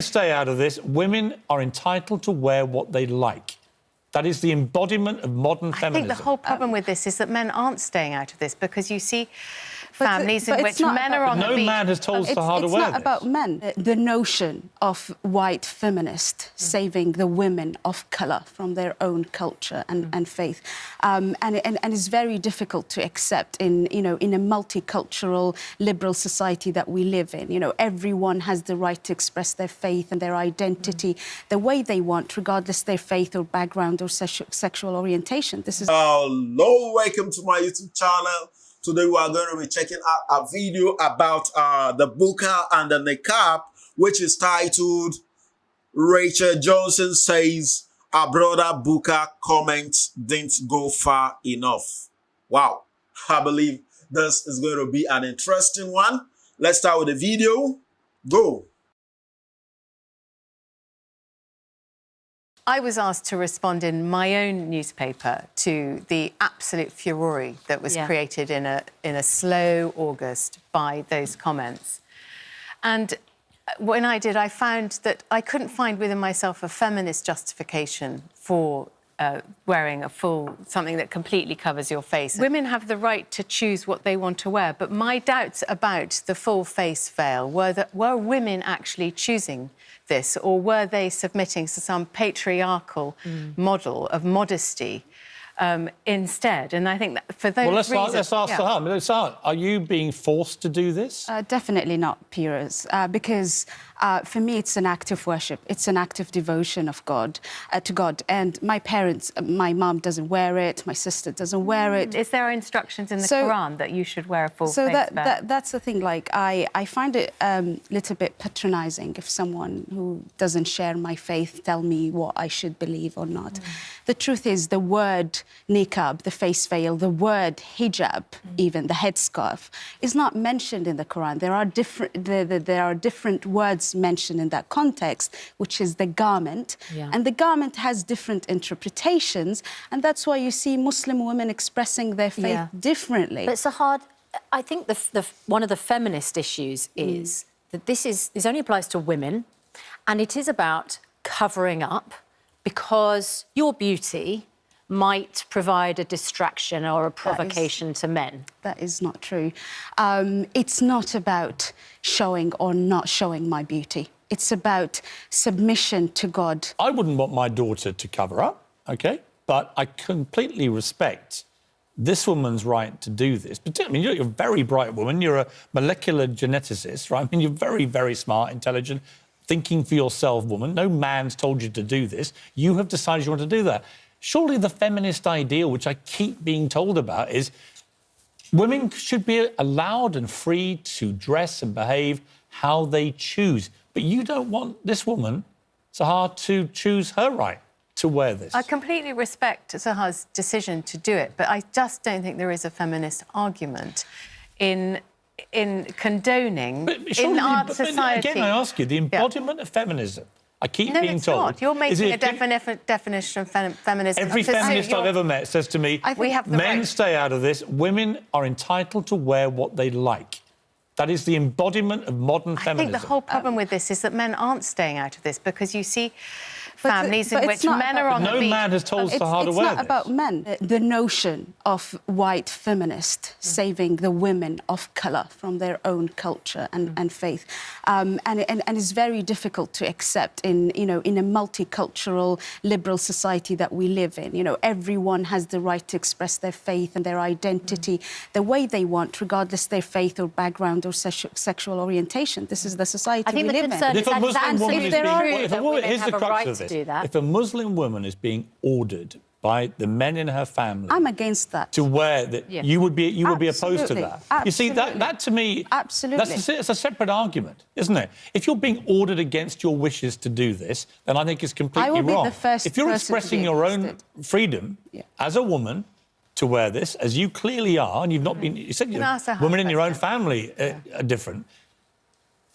Stay out of this. Women are entitled to wear what they like. That is the embodiment of modern feminism. I think the whole problem with this is that men aren't staying out of this because you see families in which men are on the beach. No man has told Sahar to wear this. It's not about men. The notion of white feminists saving the women of colour from their own culture and faith, and it's very difficult to accept in a multicultural liberal society that we live in. You know, everyone has the right to express their faith and their identity the way they want, regardless their faith or background or sexual orientation. This is hello, welcome to my YouTube channel. Today we are going to be checking out a video about the BURKA and the NIQUAB, which is titled Rachel Johnson says her brother BURKA comments didn't go far enough. Wow, I believe this is going to be an interesting one. Let's start with the video. Go. I was asked to respond in my own newspaper to the absolute furore that was created in a slow August by those comments. And when I did, I found that I couldn't find within myself a feminist justification for wearing something that completely covers your face. Women have the right to choose what they want to wear, but my doubts about the full face veil were women actually choosing this, or were they submitting to some patriarchal model of modesty instead? And I think that for those reasons... Well, let's ask Sahar. Sahar, are you being forced to do this? Definitely not, Piers, because for me it's an act of worship. It's an act of devotion of God to God. And my parents, my mum doesn't wear it, my sister doesn't wear it. Is there instructions in the Quran that you should wear a full face veil? So that's the thing. Like, I find it a little bit patronising if someone who doesn't share my faith tell me what I should believe or not. The truth is, the word niqab, the face veil, the word hijab, even the headscarf, is not mentioned in the Quran. There are different words mentioned in that context, which is the garment, and the garment has different interpretations, and that's why you see Muslim women expressing their faith differently. But Sahar, I think one of the feminist issues is that this only applies to women, and it is about covering up because your beauty might provide a distraction or a provocation to men. That is not true. It's not about showing or not showing my beauty. It's about submission to God. I wouldn't want my daughter to cover up, OK? But I completely respect this woman's right to do this. I mean, you're a very bright woman. You're a molecular geneticist, right? I mean, you're very, very smart, intelligent, thinking for yourself woman. No man's told you to do this. You have decided you want to do that. Surely the feminist ideal, which I keep being told about, is women should be allowed and free to dress and behave how they choose. But you don't want this woman, Sahar, to choose her right to wear this. I completely respect Sahar's decision to do it, but I just don't think there is a feminist argument in condoning in our society. Again, I ask you, the embodiment of feminism, I keep being told... No, it's not. You're making a definition of feminism. Every feminist I've ever met says to me, men stay out of this. Women are entitled to wear what they like. That is the embodiment of modern feminism. I think the whole problem with this is that men aren't staying out of this because you see families in which men are on the beach. No man has told Sahar to wear this. It's not about men. The notion of white feminists saving the women of colour from their own culture and faith, and it's very difficult to accept in a multicultural liberal society that we live in. You know, everyone has the right to express their faith and their identity the way they want, regardless their faith or background or sexual orientation. This is the society we live in. I think the concern is that if a Muslim woman is being ordered by the men in her family, I'm against that. To wear that, you would be opposed to that. Absolutely. You see, that to me, that's a separate argument, isn't it? If you're being ordered against your wishes to do this, then I think it's completely wrong. If you're expressing your own freedom as a woman to wear this, as you clearly are, and you've not been... You said women in your own family are different.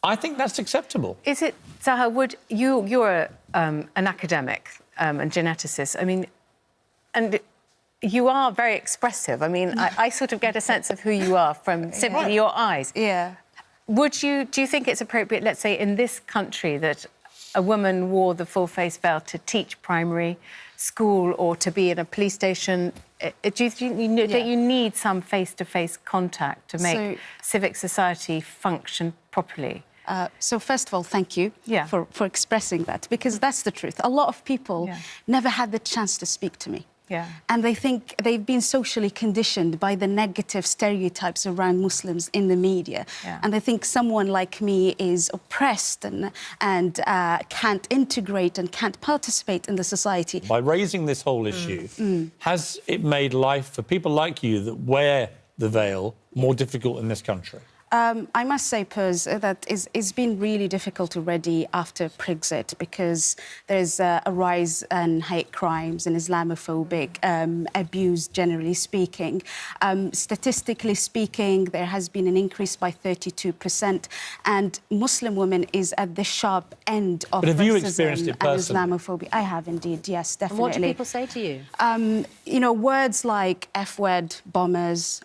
I think that's acceptable. Is it, Sahar, you're an academic and geneticist, I mean, and you are very expressive. I mean, I sort of get a sense of who you are from simply your eyes. Yeah. Do you think it's appropriate, let's say, in this country that a woman wore the full face veil to teach primary school or to be in a police station, do you think that you need some face-to-face contact to make civic society function properly? So first of all, thank you for expressing that, because that's the truth. A lot of people never had the chance to speak to me. Yeah. And they think they've been socially conditioned by the negative stereotypes around Muslims in the media. Yeah. And they think someone like me is oppressed and can't integrate and can't participate in the society. By raising this whole issue, has it made life for people like you that wear the veil more difficult in this country? I must say, Piers, that it's been really difficult already after Brexit, because there's a rise in hate crimes and Islamophobic abuse, generally speaking. Statistically speaking, there has been an increase by 32%, and Muslim women is at the sharp end of But have you racism experienced it and personally? Islamophobia. I have indeed, yes, definitely. And what do people say to you? You know, words like F-word, bombers,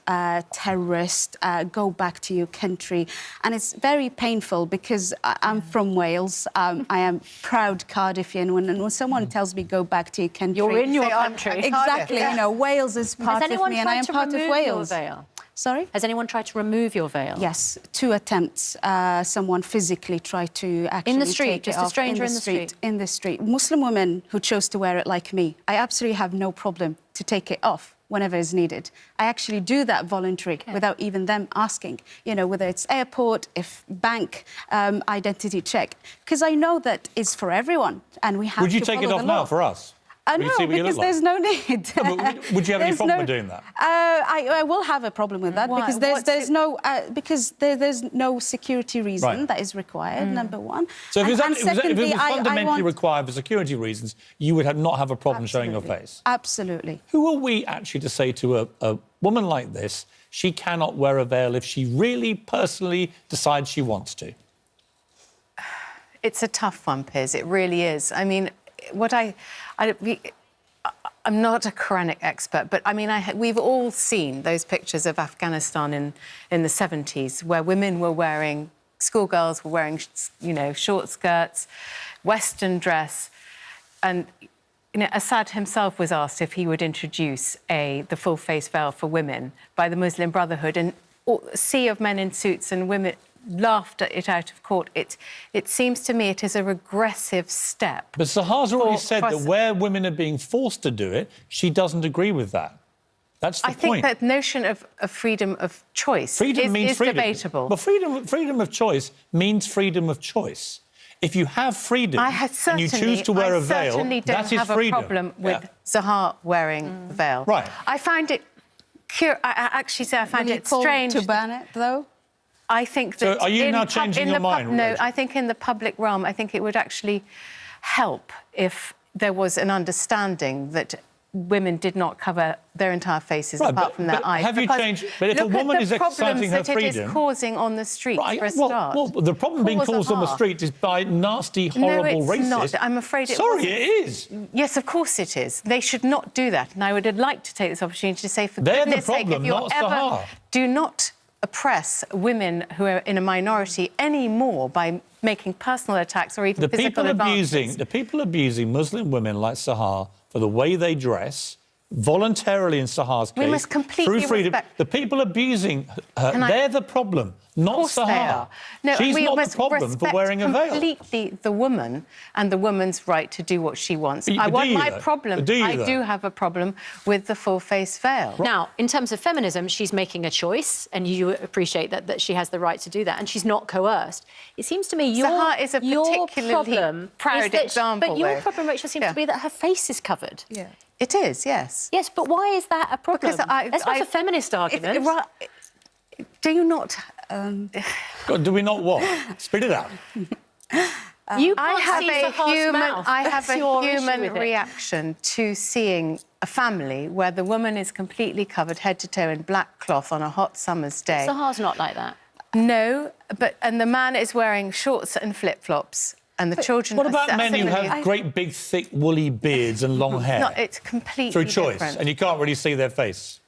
terrorist, go back to your country. And it's very painful, because I'm from Wales. I am proud Cardiffian. When someone tells me go back to your country... You're in your country. Exactly. You know, Wales is part of me and I am part of Wales. Veil? Sorry? Has anyone tried to remove your veil? Yes, 2 attempts. Someone physically tried to actually in the street, take just it a off. stranger in the street? In the street. Muslim women who chose to wear it like me, I absolutely have no problem to take it off whenever is needed. I actually do that voluntarily without even them asking, you know, whether it's airport, if bank, identity check, because I know that it's for everyone and we have to Would you take it off now for us? No, because there's no need. No, but would you have any problem with doing that? I will have a problem with that. Why? Because there's no security reason that is required. Number one. So if it was secondly, fundamentally required for security reasons, you would not have a problem showing your face. Absolutely. Who are we actually to say to a woman like this, she cannot wear a veil if she really personally decides she wants to? It's a tough one, Piers. It really is. I mean, I'm not a Quranic expert, but I mean, we've all seen those pictures of Afghanistan in the 70s, where women were wearing, schoolgirls were wearing, you know, short skirts, Western dress, and you know, Assad himself was asked if he would introduce the full face veil for women by the Muslim Brotherhood, and a sea of men in suits and women laughed at it out of court. It seems to me it is a regressive step. But Sahar's already said that where women are being forced to do it, she doesn't agree with that. That's the point. I think that notion of freedom of choice is debatable. But freedom of choice means freedom of choice. If you have freedom and you choose to wear a veil, that is freedom. I certainly don't have a problem with Zahar wearing the veil. Right. I find it I find it strange to ban it, though. I think that... So are you now changing your mind? No, I think in the public realm, I think it would actually help if there was an understanding that women did not cover their entire faces apart from their eyes. Have you changed? But if a woman is exercising her freedom... Look at the problems that it is causing on the street, for a start. Well, the problem being caused on the street is by nasty, horrible racists. No, it's not. I'm afraid it Sorry, it is. Yes, of course it is. They should not do that. And I would like to take this opportunity to say, for goodness sake, if you're ever... Do not oppress women who are in a minority anymore by making personal attacks or even physical advances. The people abusing Muslim women like Sahar for the way they dress, voluntarily in Sahar's case, we must completely through freedom. Respect. The people abusing her, they're the problem, not Sahar. No, she's we not must the problem for wearing a veil. Completely the woman and the woman's right to do what she wants. I do have a problem with the full face veil. Now, in terms of feminism, she's making a choice, and you appreciate that she has the right to do that, and she's not coerced. It seems to me Zahar is a particularly proud example. But your problem, Rachel, seems to be that her face is covered. Yeah. It is, yes. Yes, but why is that a problem? Because that's not a feminist argument. Do you not... God, do we not what? Spit it out. I have a human reaction to seeing a family where the woman is completely covered head to toe in black cloth on a hot summer's day. Sahar's not like that. No, and the man is wearing shorts and flip-flops. And the children... What about men who have great, big, thick, woolly beards and long hair? No, it's completely through choice, different. and you can't really see their face.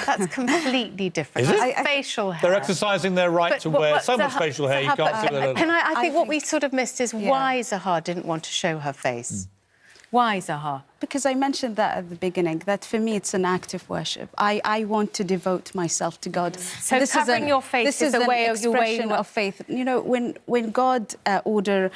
That's completely different. Is it? That's facial hair. They're exercising their right to wear so much facial hair you can't see their... I think what we sort of missed is why Zahar didn't want to show her face. Why, Zahar? Because I mentioned that at the beginning, that for me it's an act of worship. I want to devote myself to God. So covering your face is a way of your expression of faith. You know, when God order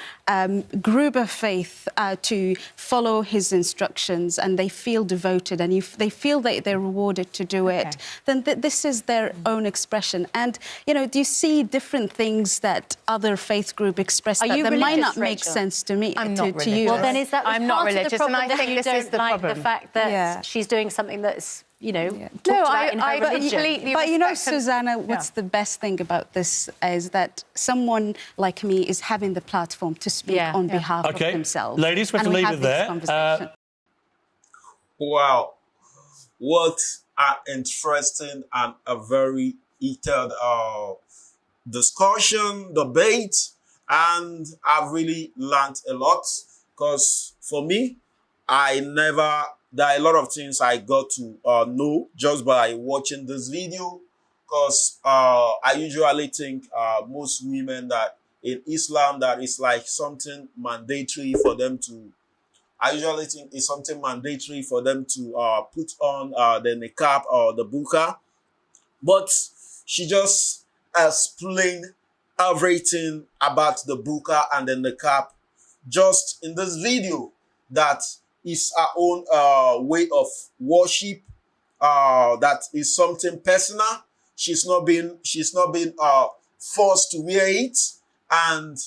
group of faith to follow His instructions and they feel devoted and they feel that they're rewarded to do it, then this is their own expression. And you know, do you see different things that other faith group express that might not make sense to me? I'm not to you? Well, then is that I'm not religious, and I think this is the like problem. the fact that she's doing something that's, you know, talked No, about in her I religion. completely But you know, respect her- Susanna, what's the best thing about this is that someone like me is having the platform to speak on behalf of themselves. Ladies, we have to leave it there. Wow. What an interesting and a very heated discussion, debate, and I've really learned a lot because for me, there are a lot of things I got to know just by watching this video because I usually think most women that in Islam that it's like something mandatory for them to put on the niqab or the burqa, but she just explained everything about the burqa and the niqab just in this video. That is our own way of worship. That is something personal. She's not been forced to wear it, and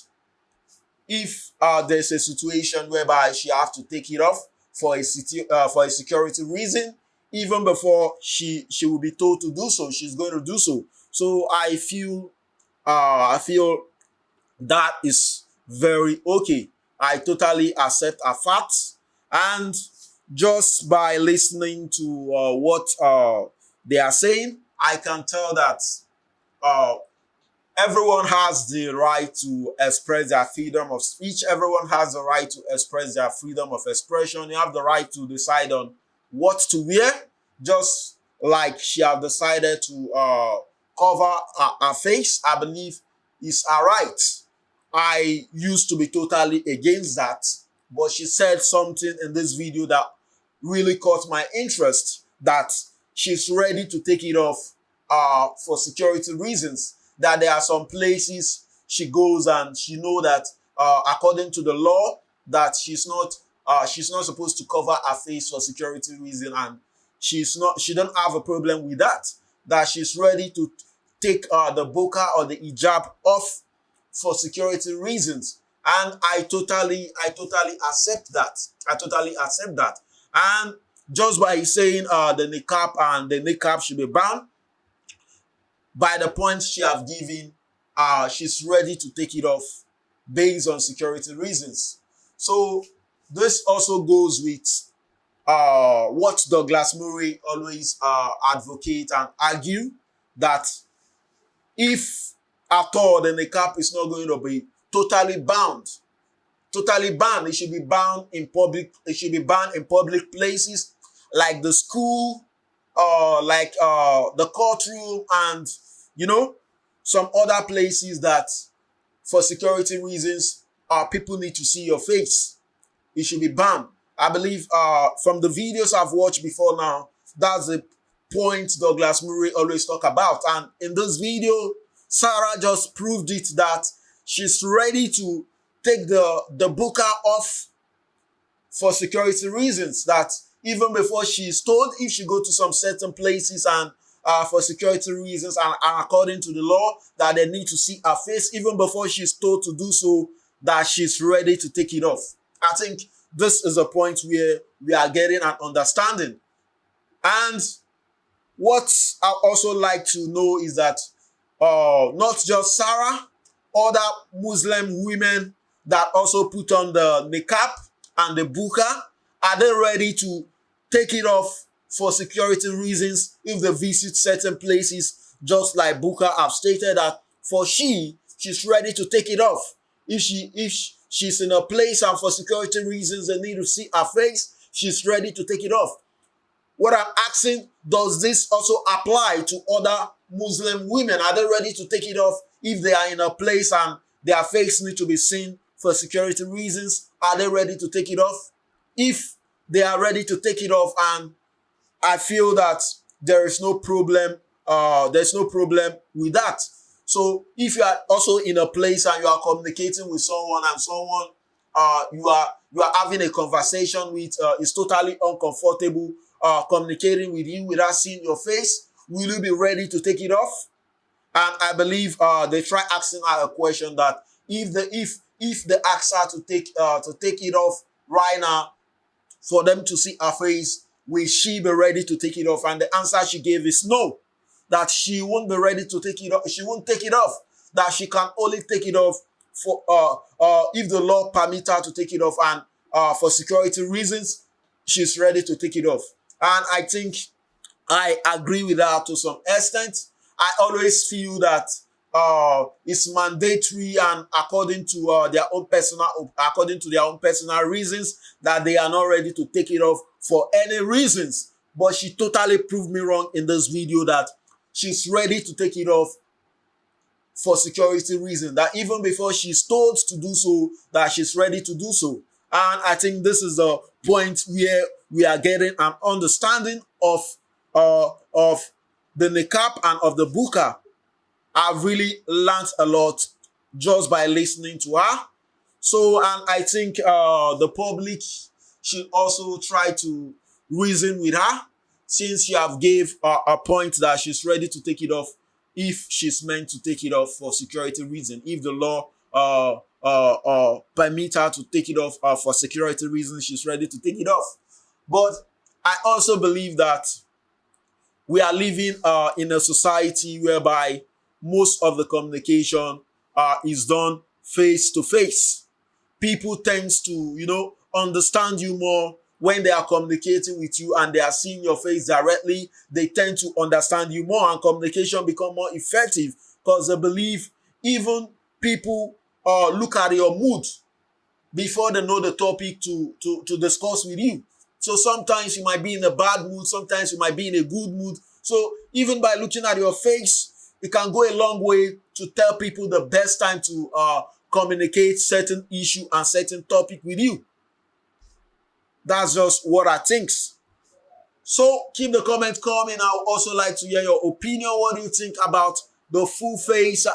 if there's a situation whereby she have to take it off for a security reason, even before she will be told to do so, she's going to do so. So I feel that is very okay. I totally accept her facts, and just by listening to what they are saying, I can tell that everyone has the right to express their freedom of speech. Everyone has the right to express their freedom of expression. You have the right to decide on what to wear, just like she have decided to cover her face. I believe is her right. I used to be totally against that, but she said something in this video that really caught my interest, that she's ready to take it off for security reasons, that there are some places she goes and she know that according to the law that she's not supposed to cover her face for security reason, and she don't have a problem with that she's ready to take the burqa or the hijab off for security reasons. And I totally accept that. And just by saying the niqab should be banned, by the point she have given, she's ready to take it off based on security reasons. So this also goes with what Douglas Murray always advocate and argue, that if at all the niqab is not going to be totally banned, it should be banned in public. It should be banned in public places like the school, like the courtroom, and some other places that for security reasons people need to see your face. It should be banned. I believe from the videos I've watched before now, that's the point Douglas Murray always talk about. And in this video, Sarah just proved it, that she's ready to take the burqa off for security reasons, that even before she's told, if she go to some certain places and for security reasons and according to the law that they need to see her face, even before she's told to do so, that she's ready to take it off. I think this is a point where we are getting an understanding. And what I also like to know is that not just Sarah, other Muslim women that also put on the niqab and the burqa, are they ready to take it off for security reasons if they visit certain places, just like burqa have stated that she's ready to take it off. If she's in a place and for security reasons they need to see her face, she's ready to take it off. What I'm asking does this also apply to other Muslim women? Are they ready to take it off if they are in a place and their face need to be seen for security reasons? Are they ready to take it off? If they are ready to take it off, and I feel that there is no problem, there's no problem with that. So if you are also in a place and you are communicating with someone and someone you are having a conversation with is totally uncomfortable communicating with you without seeing your face, will you be ready to take it off? And I believe they try asking her a question that if they ask her to take it off right now for them to see her face, will she be ready to take it off? And the answer she gave is no, that she won't be ready to take it off. She won't take it off. That she can only take it off for if the law permits her to take it off, and for security reasons, she's ready to take it off. And I think I agree with her to some extent. I always feel that it's mandatory, and according to their own personal reasons, that they are not ready to take it off for any reasons. But she totally proved me wrong in this video that she's ready to take it off for security reasons. That even before she's told to do so, that she's ready to do so. And I think this is the point where we are getting an understanding of the niqab and of the burqa. I've really learned a lot just by listening to her. So, and I think the public should also try to reason with her, since she have gave a point that she's ready to take it off if she's meant to take it off for security reasons. If the law permit her to take it off for security reasons, she's ready to take it off. But I also believe that we are living in a society whereby most of the communication is done face to face. People tend to, understand you more when they are communicating with you and they are seeing your face directly. They tend to understand you more, and communication become more effective because they believe even people look at your mood before they know the topic to discuss with you. So sometimes you might be in a bad mood, sometimes you might be in a good mood. So even by looking at your face, it can go a long way to tell people the best time to communicate certain issue and certain topic with you. That's just what I think. So keep the comments coming. I would also like to hear your opinion. What do you think about the full face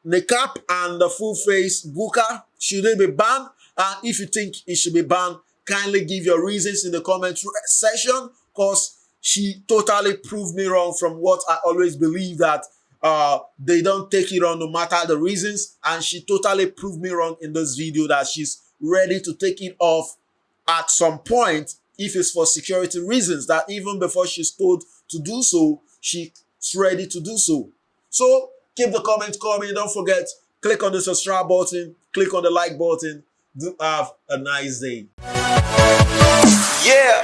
niqab and the full face burqa? Should they be banned? And if you think it should be banned, kindly give your reasons in the comment section, because she totally proved me wrong from what I always believe, that they don't take it on no matter the reasons. And she totally proved me wrong in this video that she's ready to take it off at some point if it's for security reasons, that even before she's told to do so, she's ready to do so. So keep the comments coming. Don't forget, click on the subscribe button, click on the like button. Do have a nice day. Yeah.